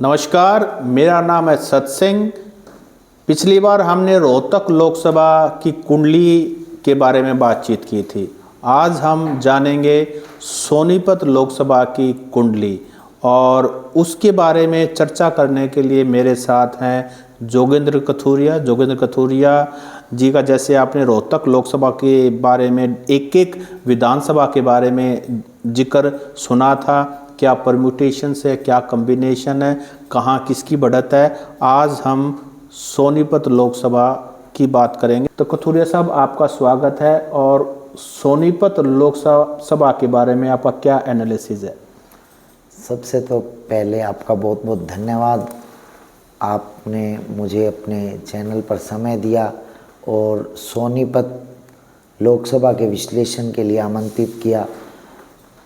नमस्कार, मेरा नाम है सत्सिंह। पिछली बार हमने रोहतक लोकसभा की कुंडली के बारे में बातचीत की थी। आज हम जानेंगे सोनीपत लोकसभा की कुंडली और उसके बारे में चर्चा करने के लिए मेरे साथ हैं जोगेंद्र कथुरिया। जोगेंद्र कथुरिया जी का जैसे आपने रोहतक लोकसभा के बारे में एक एक विधानसभा के बारे में जिक्र सुना था, क्या परम्यूटेशन है, क्या कम्बिनेशन है, कहाँ किसकी बढ़त है। आज हम सोनीपत लोकसभा की बात करेंगे। तो कथुरिया साहब, आपका स्वागत है। और सोनीपत लोकसभा के बारे में आपका क्या एनालिसिस है? सबसे तो पहले आपका बहुत बहुत धन्यवाद। आपने मुझे अपने चैनल पर समय दिया और सोनीपत लोकसभा के विश्लेषण के लिए आमंत्रित किया।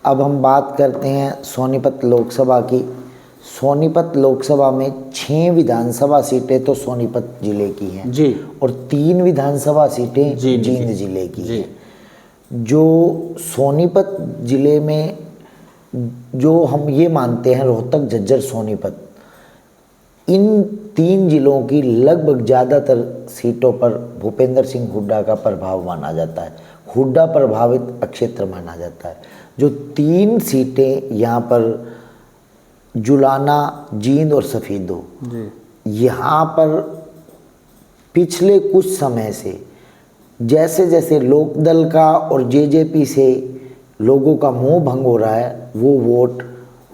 अब हम बात करते हैं सोनीपत लोकसभा की। सोनीपत लोकसभा में 6 विधानसभा सीटें तो सोनीपत जिले की हैं जी, और 3 विधानसभा सीटें जींद जिले की हैं। जो सोनीपत जिले में जो हम ये मानते हैं रोहतक, झज्जर, सोनीपत, इन 3 जिलों की लगभग ज़्यादातर सीटों पर भूपेंद्र सिंह हुड्डा का प्रभाव माना जाता है। हुड्डा प्रभावित क्षेत्र माना जाता है। जो 3 सीटें यहाँ पर जुलाना, जींद और सफीदो, यहाँ पर पिछले कुछ समय से जैसे जैसे लोकदल का और जेजेपी से लोगों का मोह भंग हो रहा है, वो वोट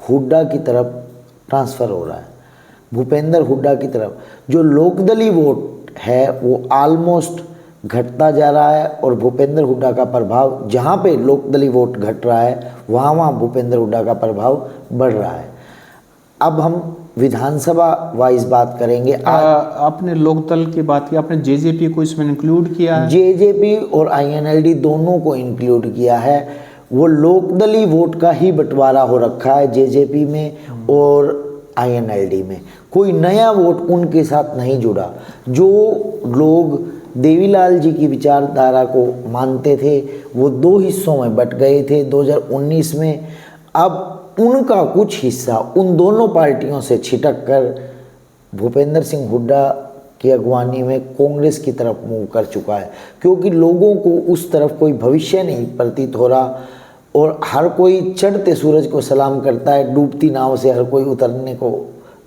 हुड्डा की तरफ ट्रांसफ़र हो रहा है, भूपेंद्र हुड्डा की तरफ। जो लोकदली वोट है वो ऑलमोस्ट घटता जा रहा है और भूपेंद्र हुड्डा का प्रभाव, जहाँ पे लोकदली वोट घट रहा है वहाँ भूपेंद्र हुड्डा का प्रभाव बढ़ रहा है। अब हम विधानसभा वाइज बात करेंगे। आपने लोकदल की बात की, आपने जेजेपी को इसमें इंक्लूड किया है? जेजेपी और आईएनएलडी दोनों को इंक्लूड किया है। वो लोकदली वोट का ही बंटवारा हो रखा है जेजेपी में और आईएनएलडी में। कोई नया वोट उनके साथ नहीं जुड़ा। जो लोग देवीलाल जी की विचारधारा को मानते थे वो 2 हिस्सों में बट गए थे 2019 में। अब उनका कुछ हिस्सा उन दोनों पार्टियों से छिटक कर भूपेंद्र सिंह हुड्डा की अगवानी में कांग्रेस की तरफ मूव कर चुका है, क्योंकि लोगों को उस तरफ कोई भविष्य नहीं प्रतीत हो रहा और हर कोई चढ़ते सूरज को सलाम करता है, डूबती नाव से हर कोई उतरने को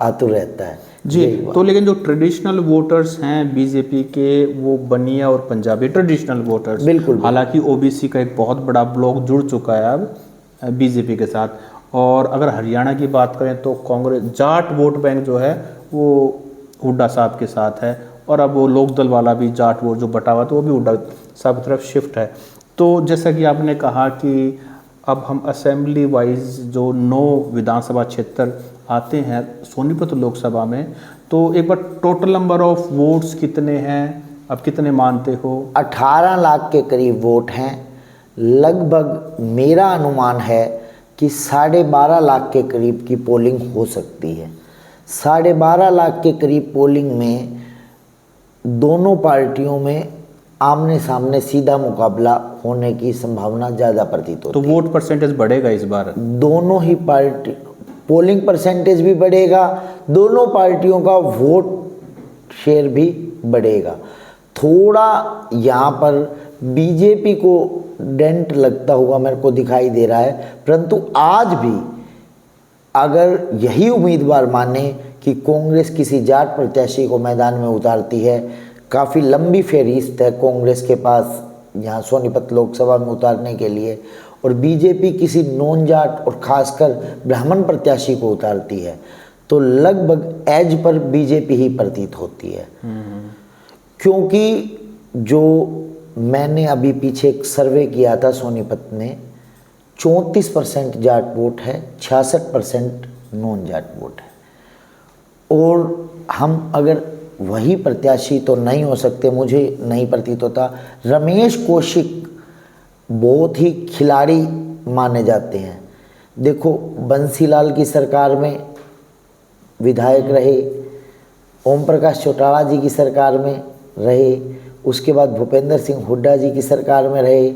आतुर रहता है। जी, तो लेकिन जो ट्रेडिशनल वोटर्स हैं बीजेपी के, वो बनिया और पंजाबी ट्रेडिशनल वोटर्स, बिल्कुल, हालांकि ओबीसी का एक बहुत बड़ा ब्लॉक जुड़ चुका है अब बीजेपी के साथ। और अगर हरियाणा की बात करें तो कांग्रेस जाट वोट बैंक जो है वो हुड्डा साहब के साथ है और अब वो लोकदल वाला भी जाट वोट जो बटा हुआ तो वो भी हुड्डा साहब की तरफ शिफ्ट है। तो जैसा कि आपने कहा कि अब हम असेंबली वाइज जो 9 विधानसभा क्षेत्र आते हैं सोनीपत लोकसभा में, तो एक बार टोटल नंबर ऑफ वोट्स कितने हैं, अब कितने मानते हो? 18 लाख के करीब वोट हैं। लगभग मेरा अनुमान है कि 12.5 लाख के करीब की पोलिंग हो सकती है। 12.5 लाख के करीब पोलिंग में दोनों पार्टियों में आमने सामने सीधा मुकाबला होने की संभावना ज़्यादा प्रतीत होती है। तो वोट परसेंटेज बढ़ेगा इस बार? दोनों ही पार्टी, पोलिंग परसेंटेज भी बढ़ेगा, दोनों पार्टियों का वोट शेयर भी बढ़ेगा। थोड़ा यहाँ पर बीजेपी को डेंट लगता हुआ मेरे को दिखाई दे रहा है, परंतु आज भी अगर यही उम्मीदवार माने कि कांग्रेस किसी जाट प्रत्याशी को मैदान में उतारती है, काफ़ी लंबी फहरिस्त है कांग्रेस के पास यहाँ सोनीपत लोकसभा में उतारने के लिए, और बीजेपी किसी नॉन जाट और खासकर ब्राह्मण प्रत्याशी को उतारती है, तो लगभग एज पर बीजेपी ही प्रतीत होती है। क्योंकि जो मैंने अभी पीछे एक सर्वे किया था सोनीपत में, 34% जाट वोट है, 66% नॉन जाट वोट है। और हम अगर वही प्रत्याशी तो नहीं हो सकते, मुझे नहीं प्रतीत होता। रमेश कौशिक बहुत ही खिलाड़ी माने जाते हैं। देखो, बंसीलाल की सरकार में विधायक रहे, ओम प्रकाश चौटाला जी की सरकार में रहे, उसके बाद भूपेंद्र सिंह हुड्डा जी की सरकार में रहे,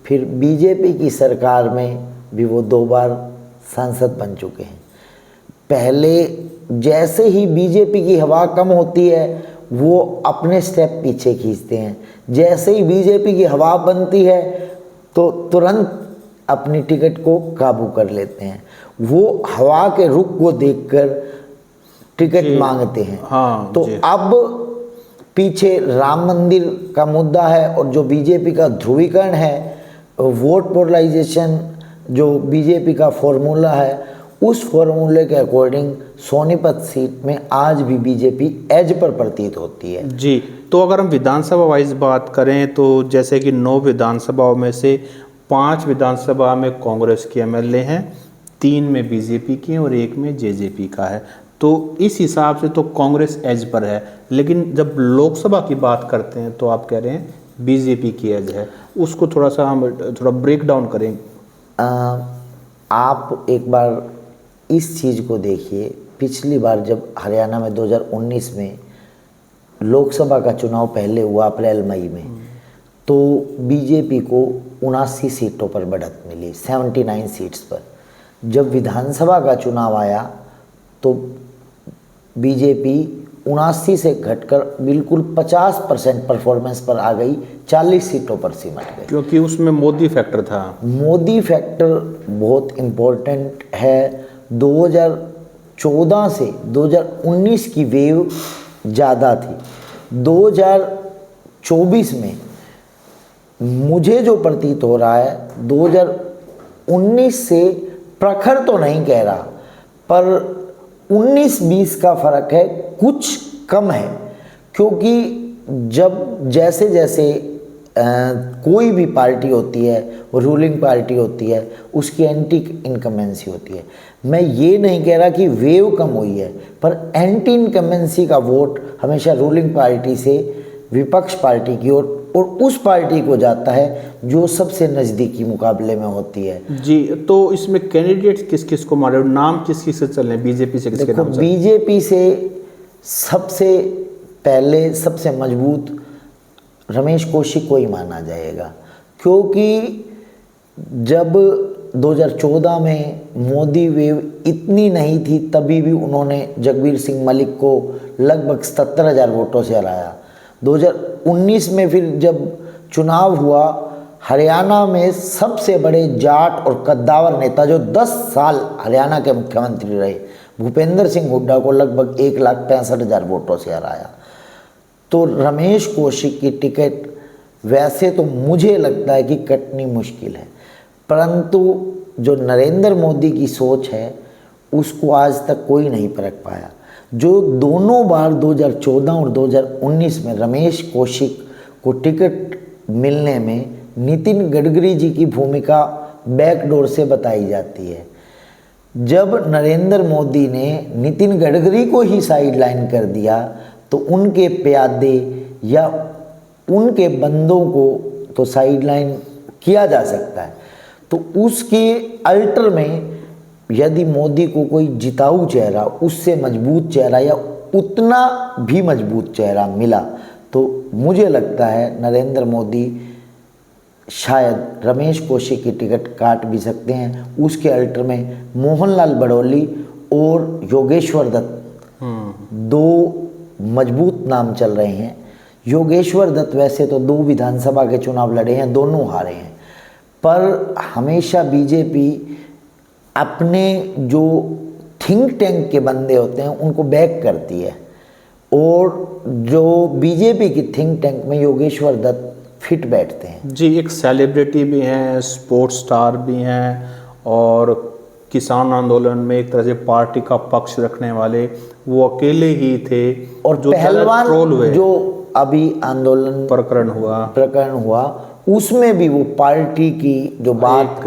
फिर बीजेपी की सरकार में भी वो 2 बार सांसद बन चुके हैं। पहले जैसे ही बीजेपी की हवा कम होती है वो अपने स्टेप पीछे खींचते हैं, जैसे ही बीजेपी की हवा बनती है तो तुरंत अपनी टिकट को काबू कर लेते हैं। वो हवा के रुख को देखकर टिकट मांगते हैं। हाँ, तो अब पीछे राम मंदिर का मुद्दा है और जो बीजेपी का ध्रुवीकरण है, वोट पोलराइजेशन जो बीजेपी का फॉर्मूला है, उस फॉर्मूले के अकॉर्डिंग सोनीपत सीट में आज भी बीजेपी एज पर प्रतीत होती है। जी, तो अगर हम विधानसभा वाइज बात करें तो जैसे कि 9 विधानसभाओं में से 5 विधानसभा में कांग्रेस के एमएलए हैं, 3 में बीजेपी की और 1 में जेजेपी का है। तो इस हिसाब से तो कांग्रेस एज पर है, लेकिन जब लोकसभा की बात करते हैं तो आप कह रहे हैं बीजेपी की एज है। उसको थोड़ा सा हम थोड़ा ब्रेक डाउन करें। आप एक बार इस चीज़ को देखिए, पिछली बार जब हरियाणा में 2019 में लोकसभा का चुनाव पहले हुआ अप्रैल मई में, तो बीजेपी को 79 सीटों पर बढ़त मिली, 79 सीट्स पर। जब विधानसभा का चुनाव आया तो बीजेपी 79 से घटकर बिल्कुल 50% परफॉर्मेंस पर आ गई, 40 सीटों पर सिमट गई। क्योंकि उसमें मोदी फैक्टर था। मोदी फैक्टर बहुत इम्पोर्टेंट है। 2014 से 2019 की वेव ज़्यादा थी। 2024 में मुझे जो प्रतीत हो रहा है, 2019 से प्रखर तो नहीं कह रहा, पर 19-20 का फर्क है, कुछ कम है। क्योंकि जब जैसे जैसे कोई भी पार्टी होती है, रूलिंग पार्टी होती है, उसकी एंटी इनकमेंसी होती है। मैं ये नहीं कह रहा कि वेव कम हुई है, पर एंटी इनकमेंसी का वोट हमेशा रूलिंग पार्टी से विपक्ष पार्टी की ओर और उस पार्टी को जाता है जो सबसे नज़दीकी मुकाबले में होती है। जी, तो इसमें कैंडिडेट किस किस को मारे, नाम किस किस से चल रहे हैं बीजेपी से? किसके नाम? बीजेपी से सबसे पहले सबसे मजबूत रमेश कौशिक को ही माना जाएगा, क्योंकि जब 2014 में मोदी वेव इतनी नहीं थी तभी भी उन्होंने जगबीर सिंह मलिक को लगभग 77,000 वोटों से हराया। 2019 में फिर जब चुनाव हुआ, हरियाणा में सबसे बड़े जाट और कद्दावर नेता जो 10 साल हरियाणा के मुख्यमंत्री रहे, भूपेंद्र सिंह हुड्डा को लगभग 1,65,000 वोटों से हराया। तो रमेश कौशिक की टिकट वैसे तो मुझे लगता है कि कटनी मुश्किल है, परंतु जो नरेंद्र मोदी की सोच है उसको आज तक कोई नहीं परख पाया। जो दोनों बार 2014 और 2019 में रमेश कौशिक को टिकट मिलने में नितिन गडकरी जी की भूमिका बैकडोर से बताई जाती है। जब नरेंद्र मोदी ने नितिन गडकरी को ही साइडलाइन कर दिया तो उनके प्यादे या उनके बंदों को तो साइडलाइन किया जा सकता है। तो उसके अल्टर में यदि मोदी को कोई जिताऊ चेहरा, उससे मजबूत चेहरा या उतना भी मजबूत चेहरा मिला तो मुझे लगता है नरेंद्र मोदी शायद रमेश कौशिक की टिकट काट भी सकते हैं। उसके अल्टर में मोहनलाल बड़ौली और योगेश्वर दत्त 2 मजबूत नाम चल रहे हैं। योगेश्वर दत्त वैसे तो 2 विधानसभा के चुनाव लड़े हैं, दोनों हारे हैं, पर हमेशा बीजेपी अपने जो थिंक टैंक के बंदे होते हैं उनको बैक करती है, और जो बीजेपी की थिंक टैंक में योगेश्वर दत्त फिट बैठते हैं। जी, एक सेलिब्रिटी भी हैं, स्पोर्ट्स स्टार भी हैं, और किसान आंदोलन में एक तरह से पार्टी का पक्ष रखने वाले वो अकेले ही थे। और जो पहलवान ट्रोल हुए, जो अभी आंदोलन प्रकरण हुआ उसमें भी वो पार्टी की जो बात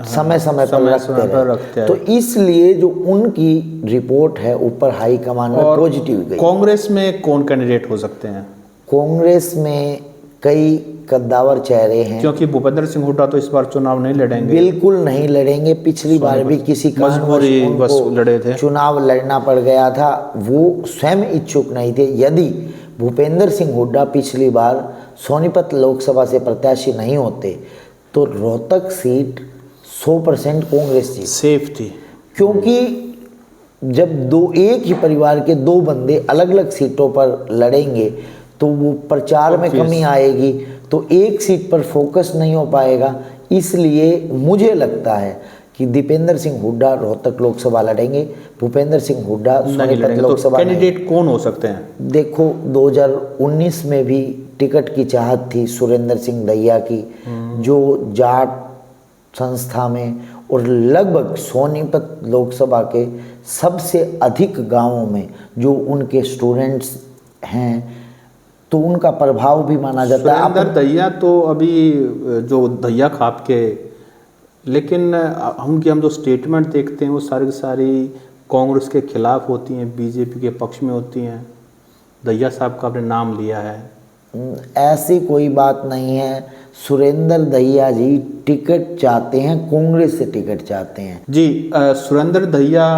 समय समय पर रखते हैं। तो इसलिए जो उनकी रिपोर्ट है ऊपर हाई कमान में पॉजिटिव गई। कांग्रेस में कौन कैंडिडेट हो सकते हैं? कांग्रेस में कई कद्दावर चेहरे हैं, क्योंकि भूपेंद्र सिंह हुड्डा तो इस बार चुनाव नहीं लड़ेंगे। बिल्कुल नहीं लड़ेंगे। पिछली बार भी किसी कारणवश लड़े थे, चुनाव लड़ना पड़ गया था, वो स्वयं इच्छुक नहीं थे। यदि भूपेंद्र सिंह हुड्डा पिछली बार सोनीपत लोकसभा से प्रत्याशी नहीं होते तो रोहतक सीट 100% कांग्रेस जीत सेफ थी, क्योंकि जब एक ही परिवार के दो बंदे अलग अलग सीटों पर लड़ेंगे तो वो प्रचार में कमी आएगी, तो एक सीट पर फोकस नहीं हो पाएगा। इसलिए मुझे लगता है कि दीपेंद्र सिंह हुड्डा रोहतक लोकसभा लड़ेंगे, भूपेंद्र सिंह हुड्डा सोनीपत लोकसभा। कैंडिडेट कौन हो सकते हैं? देखो 2019 में भी टिकट की चाहत थी सुरेंद्र सिंह दैया की, जो जाट संस्था में और लगभग सोनीपत लोकसभा के सबसे अधिक गांवों में जो उनके स्टूडेंट्स हैं, तो उनका प्रभाव भी माना जाता है। सुरेंद्र दैया तो अभी जो दैया खाप के, लेकिन हम जो स्टेटमेंट देखते हैं वो सारी कांग्रेस के खिलाफ होती हैं, बीजेपी के पक्ष में होती हैं। दैया साहब का आपने नाम लिया है। ऐसी कोई बात नहीं है। सुरेंद्र दैया जी टिकट चाहते हैं, कांग्रेस से टिकट चाहते हैं जी। सुरेंद्र दैया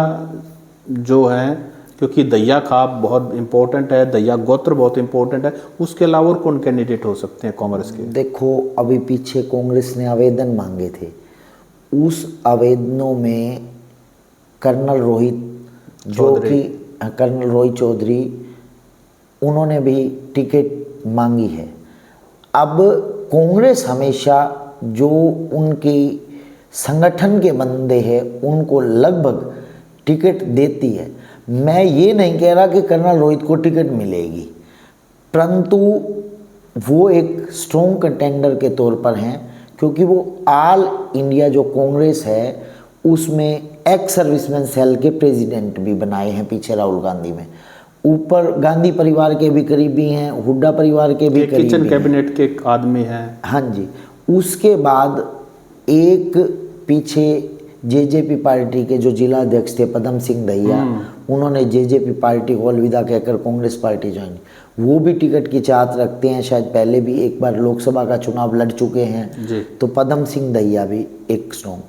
जो है, क्योंकि दैया खाप बहुत इम्पोर्टेंट है, दैया गोत्र बहुत इम्पोर्टेंट है, उसके अलावा और कौन कैंडिडेट हो सकते हैं कांग्रेस के? देखो अभी पीछे कांग्रेस ने आवेदन मांगे थे, उस आवेदनों में कर्नल रोहित चौधरी उन्होंने भी टिकट मांगी है। अब कांग्रेस हमेशा जो उनके संगठन के बंदे हैं उनको लगभग टिकट देती है। मैं ये नहीं कह रहा कि कर्नल रोहित को टिकट मिलेगी, परंतु वो एक स्ट्रॉन्ग कंटेंडर के तौर पर हैं, क्योंकि वो ऑल इंडिया जो कांग्रेस है उसमें एक्स सर्विसमैन सेल के प्रेसिडेंट भी बनाए हैं पीछे राहुल गांधी में। ऊपर गांधी परिवार के भी करीबी हैं, हुड्डा परिवार के भी करीबी किचन हैं, कैबिनेट के एक आदमी हैं। हाँ जी। उसके बाद एक पीछे जेजेपी पार्टी के जो जिला अध्यक्ष थे पदम सिंह दैया, उन्होंने जेजेपी पार्टी को अलविदा कहकर कांग्रेस पार्टी ज्वाइन, वो भी टिकट की चाहत रखते हैं। शायद पहले भी एक बार लोकसभा का चुनाव लड़ चुके हैं जी। तो पदम सिंह दैया भी एक स्ट्रॉन्ग।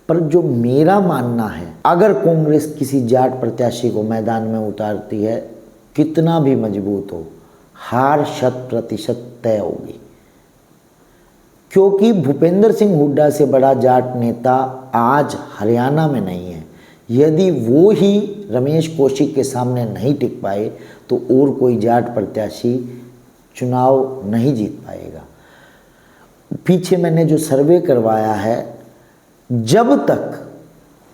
पर जो मेरा मानना है, अगर कांग्रेस किसी जाट प्रत्याशी को मैदान में उतारती है, कितना भी मजबूत हो, हार 100% तय होगी, क्योंकि भूपेंद्र सिंह हुड्डा से बड़ा जाट नेता आज हरियाणा में नहीं है। यदि वो ही रमेश कौशिक के सामने नहीं टिक पाए तो और कोई जाट प्रत्याशी चुनाव नहीं जीत पाएगा। पीछे मैंने जो सर्वे करवाया है, जब तक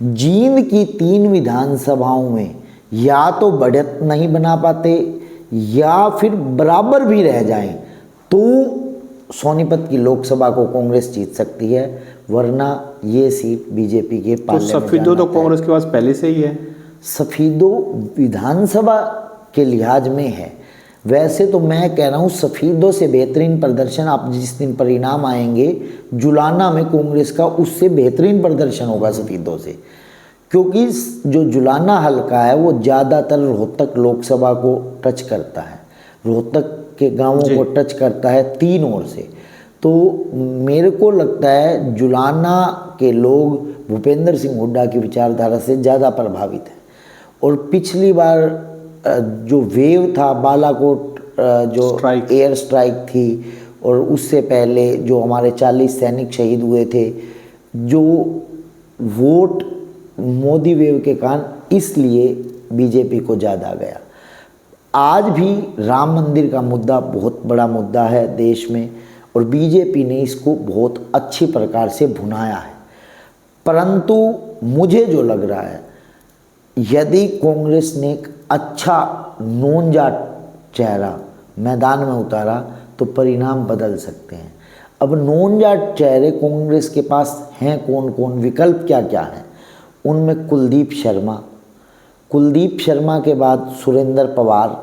जींद की 3 विधानसभाओं में या तो बढ़त नहीं बना पाते या फिर बराबर भी रह जाएं, तो सोनीपत की लोकसभा को कांग्रेस जीत सकती है, वरना ये सीट बीजेपी के पाले में। सफीदो तो कांग्रेस के पास पहले से ही है। सफीदो विधानसभा के लिहाज में है। वैसे तो मैं कह रहा हूँ सफीदो से बेहतरीन प्रदर्शन, आप जिस दिन परिणाम आएंगे जुलाना में कांग्रेस का, उससे बेहतरीन प्रदर्शन होगा सफीदो से, क्योंकि जो जुलाना हलका है वो ज़्यादातर रोहतक लोकसभा को टच करता है, रोहतक के गांवों को टच करता है 3 ओर से। तो मेरे को लगता है जुलाना के लोग भूपेंद्र सिंह हुड्डा की विचारधारा से ज़्यादा प्रभावित हैं। और पिछली बार जो वेव था बालाकोट, जो एयर स्ट्राइक थी, और उससे पहले जो हमारे 40 सैनिक शहीद हुए थे, जो वोट मोदी वेव के कारण, इसलिए बीजेपी को ज़्यादा गया। आज भी राम मंदिर का मुद्दा बहुत बड़ा मुद्दा है देश में, और बीजेपी ने इसको बहुत अच्छी प्रकार से भुनाया है। परंतु मुझे जो लग रहा है, यदि कांग्रेस ने एक अच्छा नॉन जाट चेहरा मैदान में उतारा तो परिणाम बदल सकते हैं। अब नॉन जाट चेहरे कांग्रेस के पास हैं कौन कौन, विकल्प क्या क्या हैं? उनमें कुलदीप शर्मा के बाद सुरेंद्र पवार,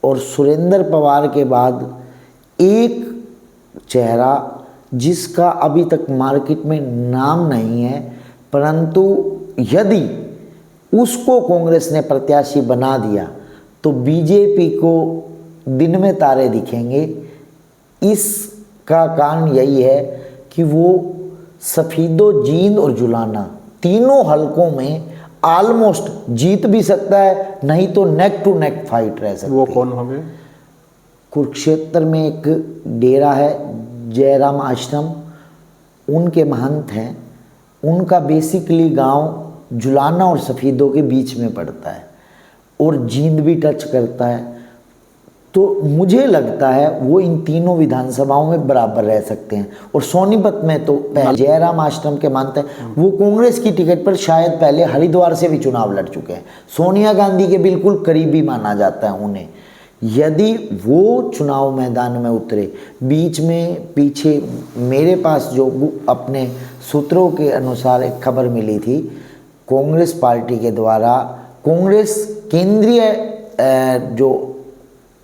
और सुरेंद्र पवार के बाद एक चेहरा जिसका अभी तक मार्केट में नाम नहीं है, परंतु यदि उसको कांग्रेस ने प्रत्याशी बना दिया तो बीजेपी को दिन में तारे दिखेंगे। इसका कारण यही है कि वो सफीदो, जींद और जुलाना तीनों हलकों में ऑलमोस्ट जीत भी सकता है, नहीं तो नेक टू नेक फाइट रह सकती है। वो कौन होंगे? कुरुक्षेत्र में एक डेरा है जयराम आश्रम, उनके महंत हैं। उनका बेसिकली गांव जुलाना और सफ़ीदों के बीच में पड़ता है और जींद भी टच करता है। तो मुझे लगता है वो इन तीनों विधानसभाओं में बराबर रह सकते हैं। और सोनीपत में तो जयराम आश्रम के मानते हैं, वो कांग्रेस की टिकट पर शायद पहले हरिद्वार से भी चुनाव लड़ चुके हैं। सोनिया गांधी के बिल्कुल करीबी माना जाता है उन्हें। यदि वो चुनाव मैदान में उतरे, बीच में पीछे मेरे पास जो अपने सूत्रों के अनुसार एक खबर मिली थी, कांग्रेस पार्टी के द्वारा, कांग्रेस केंद्रीय जो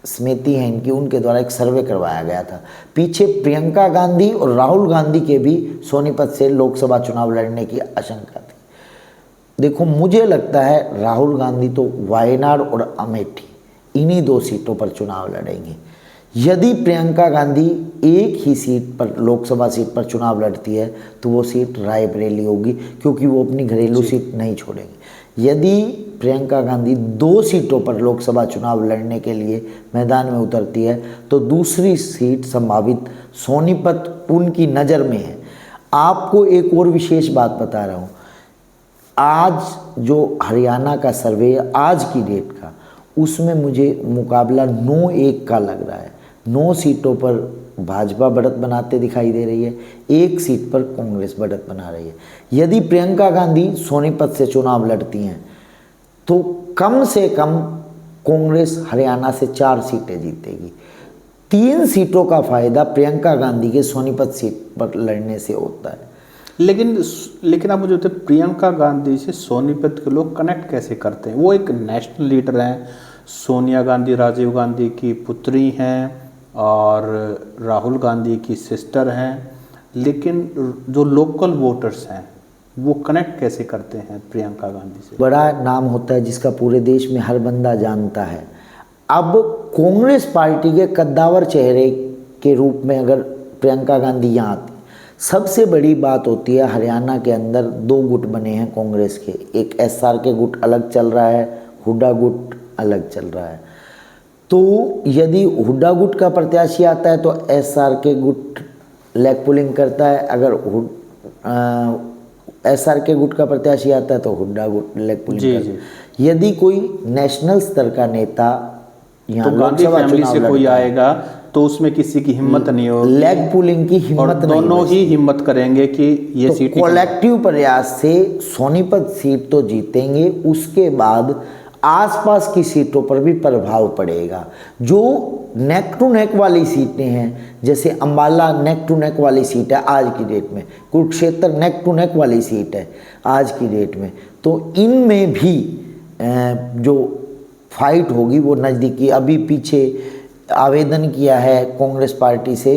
समिति है इनकी, उनके द्वारा एक सर्वे करवाया गया था। पीछे प्रियंका गांधी और राहुल गांधी के भी सोनीपत से लोकसभा चुनाव लड़ने की आशंका थी। देखो, मुझे लगता है राहुल गांधी तो वायनाड और अमेठी इन्हीं 2 सीटों पर चुनाव लड़ेंगे। यदि प्रियंका गांधी एक ही सीट पर, लोकसभा सीट पर चुनाव लड़ती है तो वो सीट रायबरेली होगी, क्योंकि वो अपनी घरेलू सीट नहीं छोड़ेंगे। यदि प्रियंका गांधी 2 सीटों पर लोकसभा चुनाव लड़ने के लिए मैदान में उतरती है तो दूसरी सीट संभावित सोनीपत उनकी नज़र में है। आपको एक और विशेष बात बता रहा हूँ, आज जो हरियाणा का सर्वे है आज की डेट का, उसमें मुझे मुकाबला 9-1 का लग रहा है। 9 सीटों पर भाजपा बढ़त बनाते दिखाई दे रही है, 1 सीट पर कांग्रेस बढ़त बना रही है। यदि प्रियंका गांधी सोनीपत से चुनाव लड़ती हैं तो कम से कम कांग्रेस हरियाणा से 4 सीटें जीतेगी। 3 सीटों का फायदा प्रियंका गांधी के सोनीपत सीट पर लड़ने से होता है। लेकिन आप मुझे बताइए, प्रियंका गांधी से सोनीपत के लोग कनेक्ट कैसे करते हैं? वो एक नेशनल लीडर हैं, सोनिया गांधी राजीव गांधी की पुत्री हैं और राहुल गांधी की सिस्टर हैं, लेकिन जो लोकल वोटर्स हैं वो कनेक्ट कैसे करते हैं प्रियंका गांधी से? बड़ा नाम होता है जिसका पूरे देश में हर बंदा जानता है। अब कांग्रेस पार्टी के कद्दावर चेहरे के रूप में अगर प्रियंका गांधी यहाँ आती, सबसे बड़ी बात होती है हरियाणा के अंदर 2 गुट बने हैं कांग्रेस के। एक एसआर के गुट अलग चल रहा है, हुड्डा गुट अलग चल रहा है। तो यदि हुड्डा गुट का प्रत्याशी आता है तो एसआर के गुट लेग पुलिंग करता है, अगर एसआर के गुट का प्रत्याशी आता है तो हुड्डा गुट लेग पुलिंग करता है। यदि कोई नेशनल स्तर का नेता यहाँ तो गांधी फैमिली से कोई आएगा तो उसमें किसी की हिम्मत नहीं होगी, लेग पुलिंग की हिम्मत नहीं, दोनों ही हिम्मत करेंगे कि ये तो सीट कलेक्टिव प्रयास से सोनीपत सीट तो जीतेंगे, उसके बाद आसपास की सीटों पर भी प्रभाव पड़ेगा। जो नेक टू नेक वाली सीटें हैं, जैसे अंबाला नेक टू नेक वाली सीट है आज की डेट में, कुरुक्षेत्र नेक टू नेक वाली सीट है आज की डेट में, तो इनमें भी जो फाइट होगी वो नज़दीकी। अभी पीछे आवेदन किया है कांग्रेस पार्टी से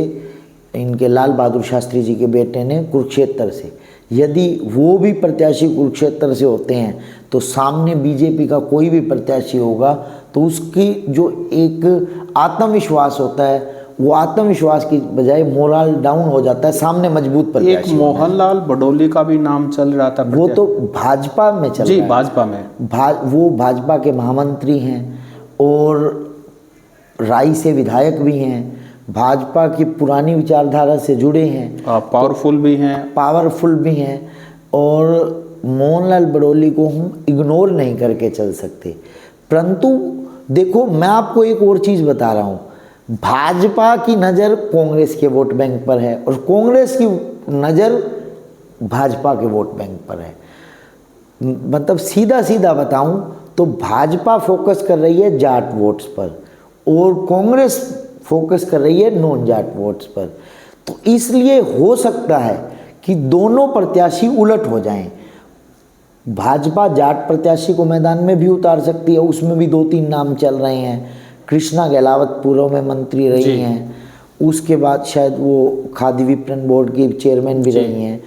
इनके लाल बहादुर शास्त्री जी के बेटे ने कुरुक्षेत्र से। यदि वो भी प्रत्याशी कुरुक्षेत्र से होते हैं तो सामने बीजेपी का कोई भी प्रत्याशी होगा तो उसकी जो एक आत्मविश्वास होता है, वो आत्मविश्वास की बजाय मोरल डाउन हो जाता है सामने मजबूत प्रत्याशी। एक मोहनलाल बडोली का भी नाम चल रहा था, वो तो भाजपा में चल रहा है। भाजपा में वो भाजपा के महामंत्री हैं और राई से विधायक भी हैं, भाजपा की पुरानी विचारधारा से जुड़े हैं, पावरफुल भी हैं और मोहनलाल बडोली को हम इग्नोर नहीं करके चल सकते। परंतु देखो, मैं आपको एक और चीज़ बता रहा हूँ, भाजपा की नज़र कांग्रेस के वोट बैंक पर है और कांग्रेस की नज़र भाजपा के वोट बैंक पर है। मतलब सीधा सीधा बताऊं तो भाजपा फोकस कर रही है जाट वोट्स पर और कांग्रेस फोकस कर रही है नॉन जाट वोट्स पर। तो इसलिए हो सकता है कि दोनों प्रत्याशी उलट हो जाएं। भाजपा जाट प्रत्याशी को मैदान में भी उतार सकती है, उसमें भी 2-3 नाम चल रहे हैं। कृष्णा गहलावत पूर्व में मंत्री रही हैं, उसके बाद शायद वो खादी विपणन बोर्ड की चेयरमैन भी रही हैं।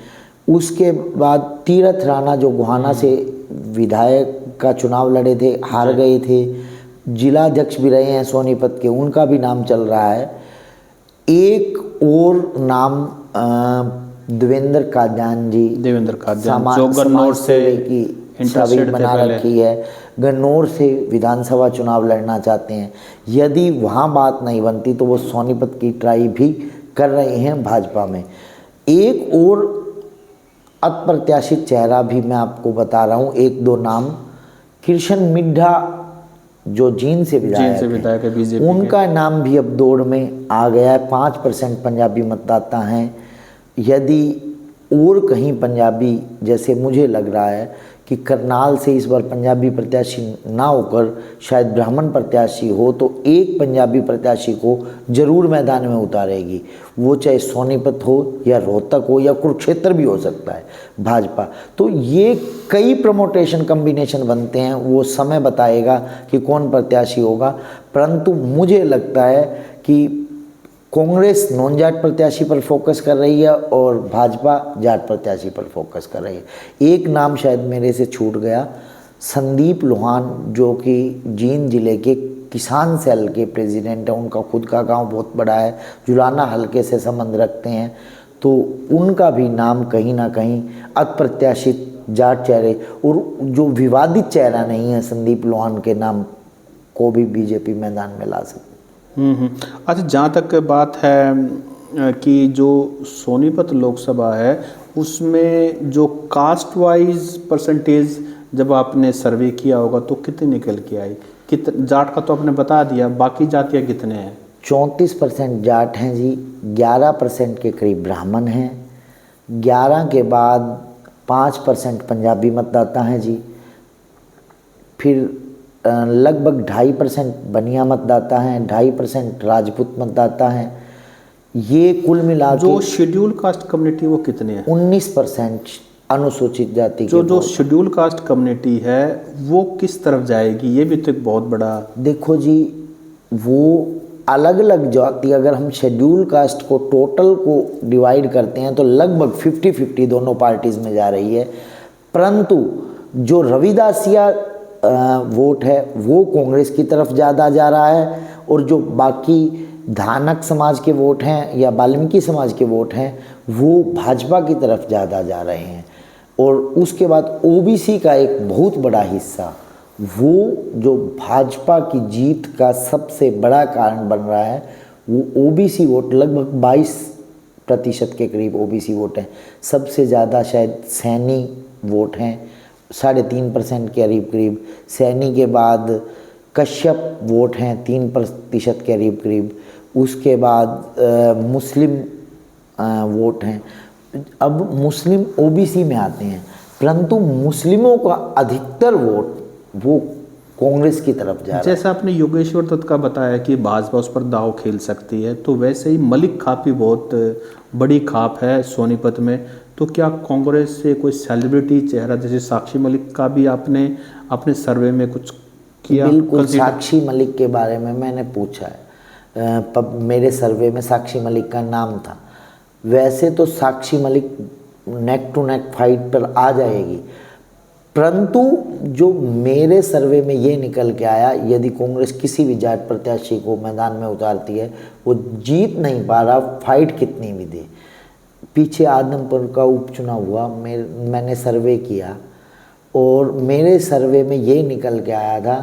उसके बाद तीरथ राणा जो गोहाना से विधायक का चुनाव लड़े थे, हार गए थे, जिला अध्यक्ष भी रहे हैं सोनीपत के, उनका भी नाम चल रहा है। एक और नाम देवेंद्र कादियान जी, जो गन्नौर से इंटरेस्टेड बना रखी है, गन्नौर से विधानसभा चुनाव लड़ना चाहते हैं। यदि वहाँ बात नहीं बनती तो वो सोनीपत की ट्राई भी कर रहे हैं भाजपा में। एक और अप्रत्याशित चेहरा भी मैं आपको बता रहा हूँ, एक दो नाम। कृष्ण मिड्ढा जो जींद से विधायक है, बीजेपी उनका नाम भी अब दौड़ में आ गया है। 5% पंजाबी मतदाता हैं। यदि और कहीं पंजाबी, जैसे मुझे लग रहा है कि करनाल से इस बार पंजाबी प्रत्याशी ना होकर शायद ब्राह्मण प्रत्याशी हो, तो एक पंजाबी प्रत्याशी को जरूर मैदान में उतारेगी। वो चाहे सोनीपत हो या रोहतक हो या कुरुक्षेत्र भी हो सकता है भाजपा। तो ये कई प्रमोटेशन कम्बिनेशन बनते हैं, वो समय बताएगा कि कौन प्रत्याशी होगा। परंतु मुझे लगता है कि कांग्रेस नॉन जाट प्रत्याशी पर फोकस कर रही है और भाजपा जाट प्रत्याशी पर फोकस कर रही है। एक नाम शायद मेरे से छूट गया, संदीप लोहान, जो कि जींद जिले के किसान सेल के प्रेसिडेंट हैं। उनका खुद का गांव बहुत बड़ा है, जुलाना हलके से संबंध रखते हैं, तो उनका भी नाम कहीं ना कहीं अप्रत्याशित जाट चेहरे और जो विवादित चेहरा नहीं है, संदीप लोहान के नाम को भी बीजेपी मैदान में ला सकती है। अच्छा, जहाँ तक बात है कि जो सोनीपत लोकसभा है उसमें जो कास्ट वाइज परसेंटेज जब आपने सर्वे किया होगा तो कितने निकल के आई? जाट का तो आपने बता दिया, बाकी जातियाँ कितने हैं? 34% जाट हैं जी, 11% के करीब ब्राह्मण हैं, 11 के बाद 5% पंजाबी मतदाता हैं जी, फिर लगभग 2.5% बनिया मतदाता हैं, 2.5% राजपूत मतदाता हैं। ये कुल मिला के जो शेड्यूल कास्ट कम्युनिटी वो कितने हैं? 19% अनुसूचित जाति के। जो शेड्यूल कास्ट कम्युनिटी है वो किस तरफ जाएगी? ये भी तो एक बहुत बड़ा। देखो जी, वो अलग अलग जाति, अगर हम शेड्यूल कास्ट को टोटल को डिवाइड करते हैं तो लगभग 50-50 दोनों पार्टीज में जा रही है। परंतु जो रविदासिया वोट है वो कांग्रेस की तरफ ज़्यादा जा रहा है, और जो बाकी धानक समाज के वोट हैं या वाल्मीकि समाज के वोट हैं वो भाजपा की तरफ ज़्यादा जा रहे हैं। और उसके बाद ओबीसी का एक बहुत बड़ा हिस्सा, वो जो भाजपा की जीत का सबसे बड़ा कारण बन रहा है, वो ओबीसी वोट लगभग 22% के करीब ओबीसी वोट हैं। सबसे ज़्यादा शायद सैनी वोट हैं, 3.5% के करीब। सैनी के बाद कश्यप वोट हैं 3% के करीब। उसके बाद मुस्लिम वोट हैं। अब मुस्लिम ओबीसी में आते हैं, परंतु मुस्लिमों का अधिकतर वोट वो कांग्रेस की तरफ जा रहा है। जैसा आपने योगेश्वर दत्त का बताया कि भाजपा उस पर दाव खेल सकती है, तो वैसे ही मलिक खाप भी बहुत बड़ी खाप है सोनीपत में। तो क्या कांग्रेस से कोई सेलिब्रिटी चेहरा जैसे साक्षी मलिक का भी आपने अपने सर्वे में कुछ किया? बिल्कुल, साक्षी मलिक के बारे में मैंने पूछा है। मेरे सर्वे में साक्षी मलिक का नाम था। वैसे तो Sakshi Malik neck to neck fight पर आ जाएगी, परंतु जो मेरे सर्वे में ये निकल के आया, यदि कांग्रेस किसी भी जाट प्रत्याशी को मैदान में उतारती है वो जीत नहीं पा रहा, फाइट कितनी भी दे। पीछे आदमपुर का उपचुनाव हुआ, मैंने सर्वे किया और मेरे सर्वे में ये निकल के आया था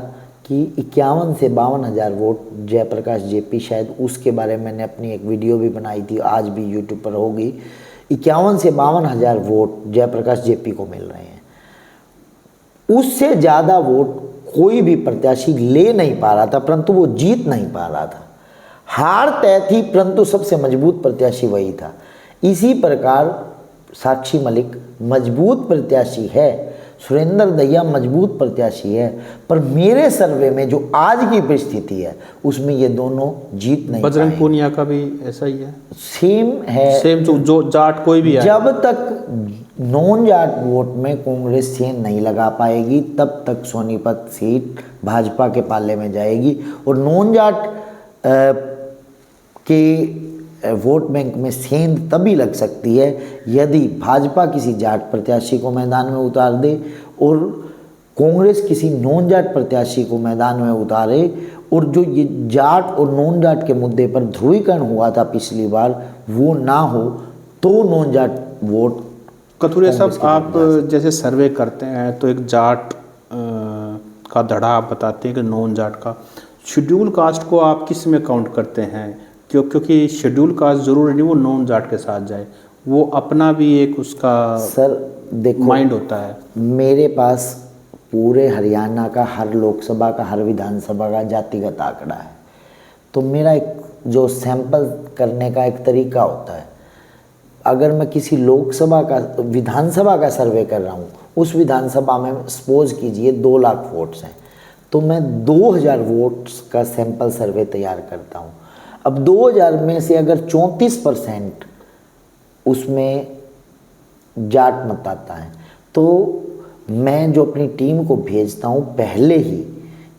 कि 51 से 52 हज़ार वोट जयप्रकाश जेपी, शायद उसके बारे में मैंने अपनी एक वीडियो भी बनाई थी, आज भी यूट्यूब पर होगी। 51 से 52 हज़ार वोट जयप्रकाश जेपी को मिल रहे हैं। उससे ज़्यादा वोट कोई भी प्रत्याशी ले नहीं पा रहा था, परंतु वो जीत नहीं पा रहा था। हार तय थी, परंतु सबसे मजबूत प्रत्याशी वही था। इसी प्रकार साक्षी मलिक मजबूत प्रत्याशी है, सुरेंद्र दहिया मजबूत प्रत्याशी है, पर मेरे सर्वे में जो आज की परिस्थिति है उसमें ये दोनों जीत नहीं। बजरंग पूनिया का भी ऐसा ही है, सेम है, सेम जो जाट कोई भी है। जब तक नॉन जाट वोट में कांग्रेस सेन नहीं लगा पाएगी तब तक सोनीपत सीट भाजपा के पाले में जाएगी। और नॉन जाट के वोट बैंक में सेंध तभी लग सकती है यदि भाजपा किसी जाट प्रत्याशी को मैदान में उतार दे और कांग्रेस किसी नॉन जाट प्रत्याशी को मैदान में उतारे। और जो ये जाट और नॉन जाट के मुद्दे पर ध्रुवीकरण हुआ था पिछली बार, वो ना हो तो नॉन जाट वोट। कथुरिया साहब, आप जैसे सर्वे करते हैं तो एक जाट का धड़ा आप बताते हैं कि नॉन जाट का, शेड्यूल कास्ट को आप किस में काउंट करते हैं? क्योंकि शेड्यूल कास्ट जरूरी नहीं वो नॉन जाट के साथ जाए, वो अपना भी एक उसका सर देखो, माइंड होता है। मेरे पास पूरे हरियाणा का, हर लोकसभा का, हर विधानसभा का जातिगत आंकड़ा है। तो मेरा एक जो सैंपल करने का एक तरीका होता है, अगर मैं किसी लोकसभा का, विधानसभा का सर्वे कर रहा हूँ, उस विधानसभा में सपोज कीजिए 2 लाख वोट्स हैं, तो मैं 2000 वोट्स का सैंपल सर्वे तैयार करता हूँ। अब 2000 में से अगर 34% उसमें जाट मतदाता है, तो मैं जो अपनी टीम को भेजता हूँ, पहले ही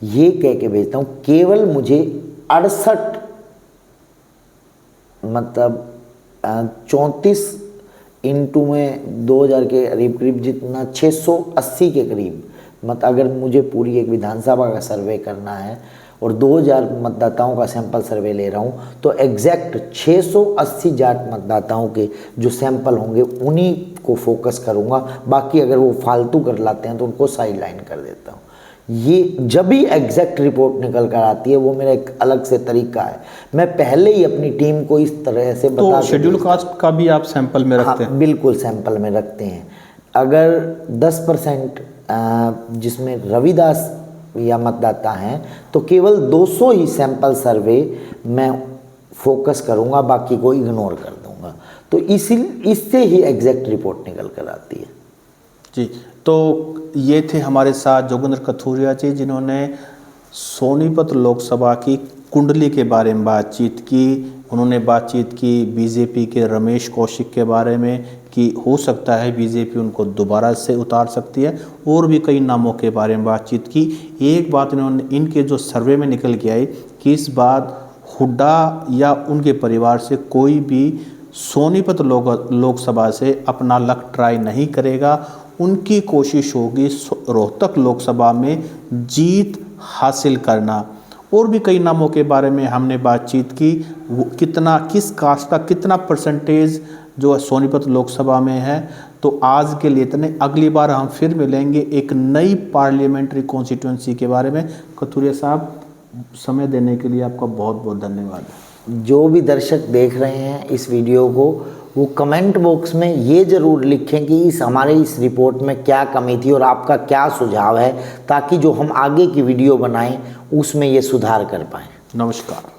ये कह के भेजता हूँ केवल मुझे 68, मतलब 34 इंटू में 2000 के करीब करीब, जितना 680 के करीब, मतलब अगर मुझे पूरी एक विधानसभा का सर्वे करना है और 2000 मतदाताओं का सैंपल सर्वे ले रहा हूँ, तो एग्जैक्ट 680 जाट मतदाताओं के जो सैंपल होंगे उन्हीं को फोकस करूँगा। बाकी अगर वो फालतू कर लाते हैं तो उनको साइड लाइन कर देता हूँ। ये जब भी एग्जैक्ट रिपोर्ट निकल कर आती है, वो मेरा एक अलग से तरीका है। मैं पहले ही अपनी टीम को इस तरह से बता, तो शेड्यूल कास्ट का भी आप सैंपल में रखते हैं? हाँ, बिल्कुल सैंपल में रखते हैं। अगर 10% जिसमें रविदास या मतदाता हैं, तो केवल 200 ही सैंपल सर्वे मैं फोकस करूंगा, बाकी को इग्नोर कर दूंगा। तो इससे ही एग्जैक्ट रिपोर्ट निकल कर आती है। जी, तो ये थे हमारे साथ जोगेंद्र कथुरिया जी, जिन्होंने सोनीपत लोकसभा की कुंडली के बारे में बातचीत की। उन्होंने बातचीत की बीजेपी के रमेश कौशिक के बारे में कि हो सकता है बीजेपी उनको दोबारा से उतार सकती है, और भी कई नामों के बारे में बातचीत की। एक बात इन्होंने इनके जो सर्वे में निकल के आई कि इस बार हुड्डा या उनके परिवार से कोई भी सोनीपत लोकसभा से अपना लक ट्राई नहीं करेगा। उनकी कोशिश होगी रोहतक लोकसभा में जीत हासिल करना। और भी कई नामों के बारे में हमने बातचीत की, वो कितना, किस कास्ट का कितना परसेंटेज जो सोनीपत लोकसभा में है। तो आज के लिए इतने, अगली बार हम फिर मिलेंगे एक नई पार्लियामेंट्री कॉन्स्टिट्यूंसी के बारे में। कथुरिया साहब, समय देने के लिए आपका बहुत बहुत धन्यवाद। जो भी दर्शक देख रहे हैं इस वीडियो को, वो कमेंट बॉक्स में ये ज़रूर लिखें कि हमारे इस रिपोर्ट में क्या कमी थी और आपका क्या सुझाव है, ताकि जो हम आगे की वीडियो बनाएं उसमें ये सुधार कर पाएँ। नमस्कार।